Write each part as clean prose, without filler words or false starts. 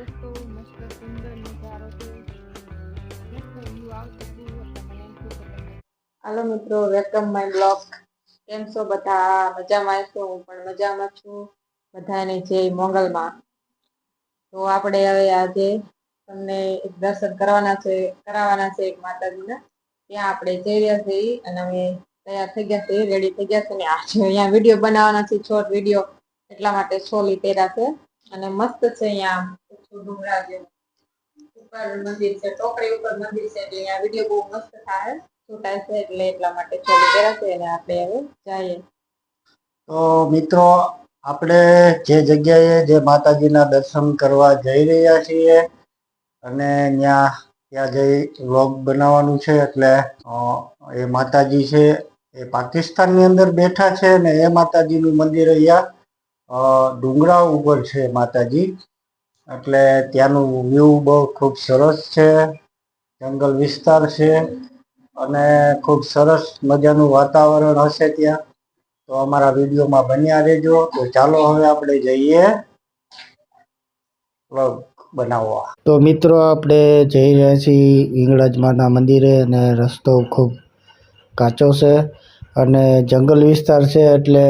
રસ્તો મસ્ત સુંદર નજારો છે. મસ્ત વ્યૂ આવતું હતું એટલે મને એમ થયું કે તમને હાલો મિત્રો, વેલકમ માય બ્લોગ. કેમ છો બધા? મજામાં છો? હું પણ મજામાં છું. બધાને જય મોગલમાં. તો આપણે હવે આજે તમને એક દર્શન કરાવવાના છે એક માતાજીના. ત્યાં આપણે જઈ રહ્યા છીએ અને અમે તૈયાર થઈ ગયા છે, રેડી થઈ ગયા છે ને આજે અહીંયા વિડીયો બનાવવાના છે, શોર્ટ વિડીયો. એટલા માટે છોલી પહેર્યા છે અને મસ્ત છે. અહીંયા ડુંગરા જેવું ઉપર મંદિર છે, ટોકરી ઉપર મંદિર છે એટલે અહીંયા વિડીયો બહુ મસ્ત થાય છૂટાય છે એટલે એટલા માટે છોલી પહેર્યા છે અને આપણે હવે જઈએ. તો મિત્રો, આપણે જે જગ્યાએ જે માતાજીના દર્શન કરવા જઈ રહ્યા છીએ અને ત્યાં જઈ વ્લોગ બનાવવાનું છે એટલે એ માતાજી છે એ પાકિસ્તાનની અંદર બેઠા છે ને એ માતાજીનું મંદિર અહીંયા ડુંગરા ઉપર છે માતાજી. એટલે ત્યાંનું વ્યૂ બહુ ખૂબ સરસ છે, જંગલ વિસ્તાર છે અને ખૂબ સરસ મજાનું વાતાવરણ હશે ત્યાં. તો અમારા વિડીયોમાં બન્યા રહેજો. તો ચાલો હવે આપણે જઈએ વ્લોગ બનાવવા. તો મિત્રો, આપણે જઈ રહ્યા છીએ હિંગળાજમાના મંદિરે અને રસ્તો ખૂબ કાચો છે અને જંગલ વિસ્તાર છે એટલે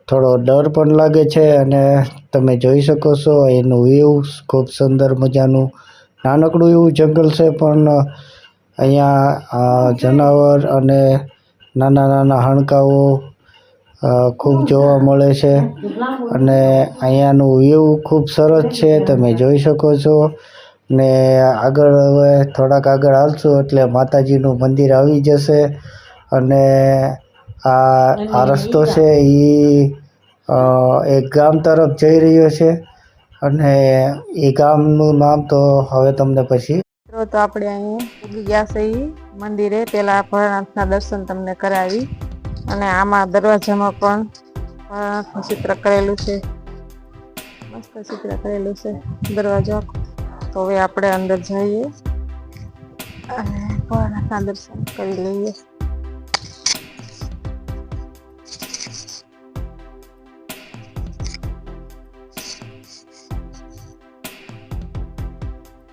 થોડો ડર પણ લાગે છે. અને તમે જોઈ શકો છો એનું વ્યૂ ખૂબ સુંદર મજાનું નાનકડું એવું જંગલ છે, પણ અહીંયા જનાવર અને નાના નાના હાડકાઓ ખૂબ જોવા મળે છે અને અહીંયાનું વ્યૂ ખૂબ સરસ છે, તમે જોઈ શકો છો. ને આગળ હવે થોડાક આગળ હાલશું એટલે માતાજીનું મંદિર આવી જશે અને આ રસ્તો છે એ એક ગામ તરફ જઈ રહ્યો છે અને એ ગામનું નામ તો હવે તમને પછી. તો આપણે અહીં ઉગી ગયા છે મંદિરે. પેલા ભોળાનાથના દર્શન તમને કરાવી અને આમાં દરવાજામાં પણ ભોળાનાથનું ચિત્ર કરેલું છે, મસ્ત ચિત્ર કરેલું છે દરવાજો. તો હવે આપણે અંદર જઈએ અને ભોળાનાથના દર્શન કરી લઈએ.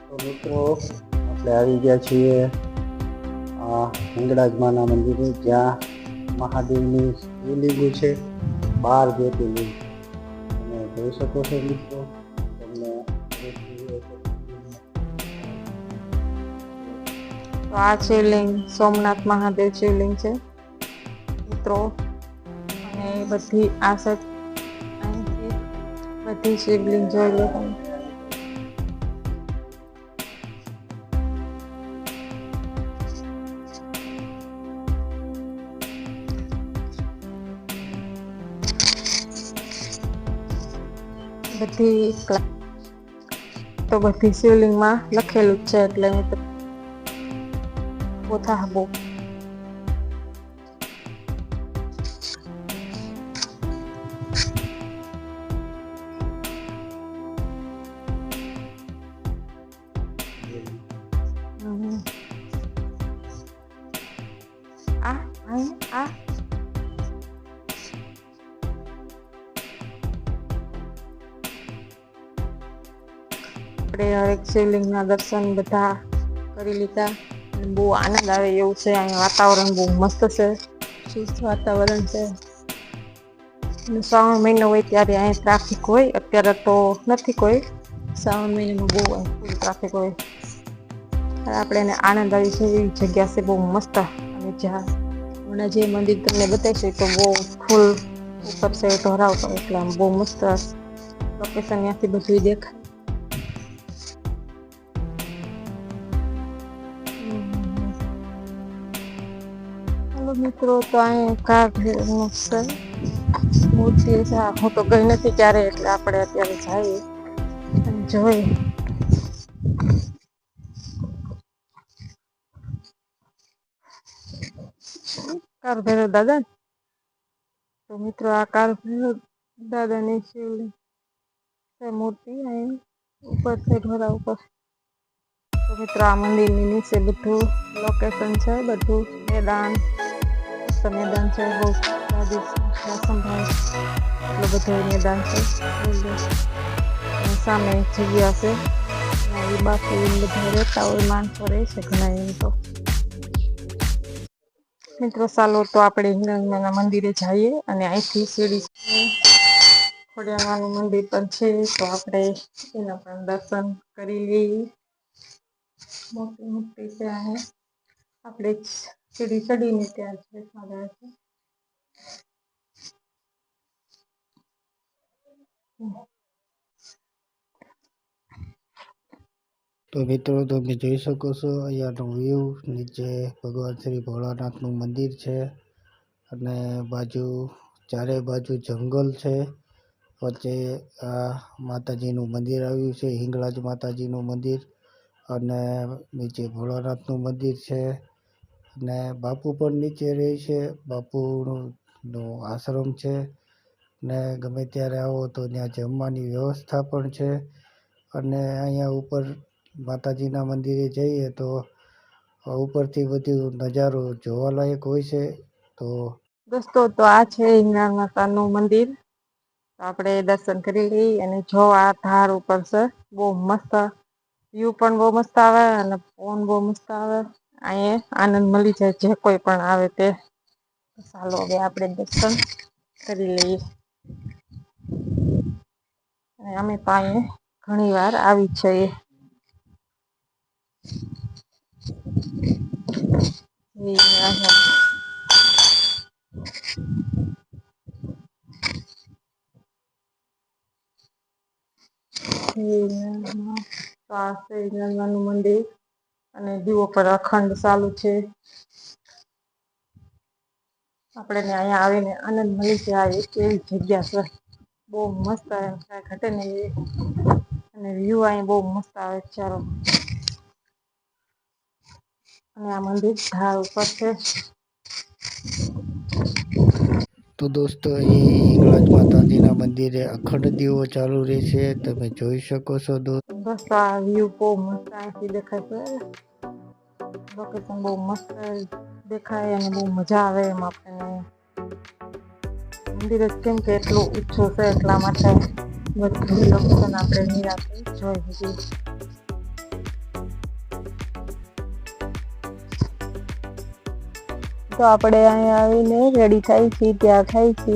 તો મિત્રો, આપણે આવી ગયા છીએ હિંગળાજમાના મંદિરે, જ્યાં મહાદેવની શિવલિંગ છે, 12 જ્યોતિર્લિંગ તમે જોઈ શકો છો મિત્રો. તમને તો આ શિવલિંગ સોમનાથ મહાદેવ શિવલિંગ છે મિત્રો. અને બધી આ સાઈડ અહીંથી બધી શિવલિંગ જોઈ લો તમે. બધી શિવલિંગમાં લખેલું જ છે એટલે પોતા બહુ આપણે હરેક શિવલિંગના દર્શન બધા કરી લીધા. બહુ આનંદ આવે એવું છે. અહીંયા વાતાવરણ બહુ મસ્ત છે, શુદ્ધ વાતાવરણ છે. શ્રાવણ મહિનો હોય ત્યારે અહીંયા ટ્રાફિક હોય, અત્યારે તો નથી કોઈ. શ્રાવણ મહિનામાં બહુ ફૂલ ટ્રાફિક હોય. આપણે એને આનંદ આવી છે એવી જગ્યા છે, બહુ મસ્ત. અને જ્યાં હમણાં જે મંદિર તમને બતાવીશું તો બહુ ફૂલ ઉપર છે ઢોરાવ પર, એટલે આમ બહુ મસ્ત લોકેશન ત્યાંથી બધું દેખાય. મિત્રો, તો અહીંયા કાગનું છે મૂર્તિ છે. હું તો ગઈ નથી ક્યારે, એટલે આપણે અત્યારે જઈએ અને જોઈએ. કાર ભૈરવ દાદા. તો મિત્રો, આ કાર ભૈરવ દાદાની શિવલિંગ છે મૂર્તિ અહીં ઉપર છે ઢોરા ઉપર. તો મિત્રો, આ મંદિરની નીચે બધું લોકેશન છે, બધું મેદાન મેદાન છે. બહુ સંભાળ એટલું બધું મેદાન છે. સામે જગ્યા છે એ બાકી બધા રહેતા હોય માણસો રહે છે ઘણા એમ તો મિત્રો ચાલો તો આપણે હિંગળાજના મંદિરે જઈએ અને અહીંથી સીડી ખોડિયારમાંનું મંદિર પણ છે તો આપણે એના પણ દર્શન કરી લઈએ મોટી મોટી છે અહીં આપણે સીડી ચડીને ત્યાં બેસવા છે તો મિત્રો તમે જોઈ શકો છો અહીંયાનો વ્યૂ નીચે ભગવાન શ્રી ભોળાનાથનું મંદિર છે અને ચારે બાજુ જંગલ છે વચ્ચે આ માતાજીનું મંદિર આવ્યું છે હિંગળાજ માતાજીનું મંદિર અને નીચે ભોળાનાથનું મંદિર છે અને બાપુ પણ નીચે રહે છે બાપુનો આશ્રમ છે ને ગમે ત્યારે આવો તો ત્યાં જમવાની વ્યવસ્થા પણ છે અને અહીંયા ઉપર માતાજીના મંદિરે જઈએ તો ઉપરથી બધું નજારો જોવાલાયક હોય છે તો દોસ્તો તો આ છે હિંગળાજ માતાનું મંદિર તો આપણે દર્શન કરી લઈએ અને જો આ ધાર ઉપર છે બહુ મસ્ત વ્યૂ પણ બહુ મસ્ત આવે અને પવન બહુ મસ્ત આવે અહીંયા આનંદ મળી જાય જે કોઈ પણ આવે તે ચાલો હવે આપણે દર્શન કરી લઈએ અને અમે તો અહીંયા ઘણી વાર આવી છે હિંગળાજનું મંદિર અને દીવો પર અખંડ ચાલુ છે આપણે અહીંયા આવીને આનંદ મળી જાય એવી જગ્યા છે બહુ મસ્ત કાંઈ ઘટે નહીં અને વ્યૂ અહીં બહુ મસ્ત આવે ચાલો અને આ મંદિર ધાર ઉપર છે તો દોસ્તો અહીં હિંગળાજ માતાજીના મંદિરે અખંડ દીવો ચાલુ રહેશે તમે જોઈ શકો છો બસ આ વ્યૂ બહુ મસ્ત અહીંથી દેખાય છે લોકેશન બહુ મસ્ત દેખાય અને બહુ મજા આવે એમ આપણને મંદિર જ કેમ કે એટલું ઊંચું છે એટલા માટે બધું લોકેશન આપણે નિરાતે જોઈ શકીએ તો આપણે અહીંયા આવીને રેડી થાય છે તૈયાર થાય છે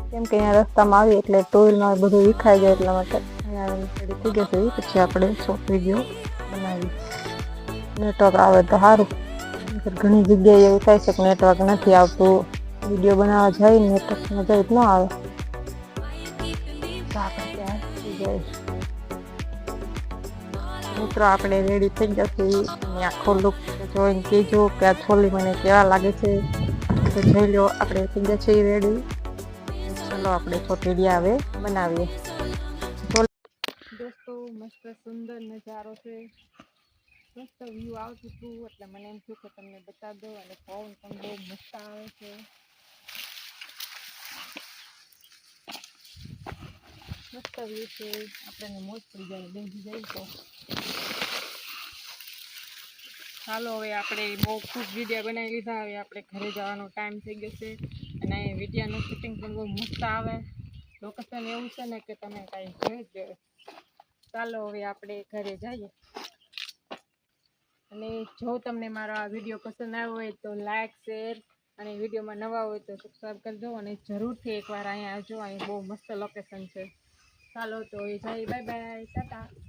કેમ કે અહીંયા રસ્તામાં આવી એટલે ટુ વ્હીલમાં બધું વિખાઈ જાય એટલા માટે અહીંયા આવીને રેડી થઈ જશે પછી આપણે શોર્ટ વિડીયો બનાવી નેટવર્ક આવે તો સારું ઘણી જગ્યાએ એવું થાય છે કે નેટવર્ક નથી આવતું વિડીયો બનાવવા જાય નેટવર્ક મજા જ ન આવે તો આપણે ત્યાં થઈ જાય મિત્રો આપણે રેડી થઈ જશે અને આખો લુક જોઈને કહેજો કે આ છોલી મને કેવા લાગે છે તો જોઈ લો આપણે થઈ ગયા છીએ રેડી ચલો આપણે શોર્ટ વિડીયો હવે બનાવીએ દોસ્તો મસ્ત સુંદર નજારો છે મસ્ત વ્યૂ આવતું હતું એટલે મને એમ થયું કે તમને બતાવી દો અને પવન પણ બહુ મસ્ત આવે છે મસ્ત વ્યૂ છે આપણને મોજ પડી જાય બેસી જાય તો ચાલો હવે આપણે બહુ ખૂબ વિડીયો બનાવી લીધા હવે આપણે ઘરે જવાનો ટાઈમ થઈ ગયો છે અને વિડીયોનું શૂટિંગ પણ બહુ મસ્ત આવે લોકેશન એવું છે ને કે તમે કાંઈ જોઈ જ ચાલો હવે આપણે ઘરે જઈએ અને જો તમને મારો આ વિડીયો પસંદ આવ્યો હોય તો લાઈક શેર અને વિડીયોમાં નવા હોય તો સબસ્ક્રાઈબ કરજો અને જરૂરથી એકવાર અહીંયા આવજો અહીં બહુ મસ્ત લોકેશન છે ચાલો તો એ જાય બાય બાય ટાટા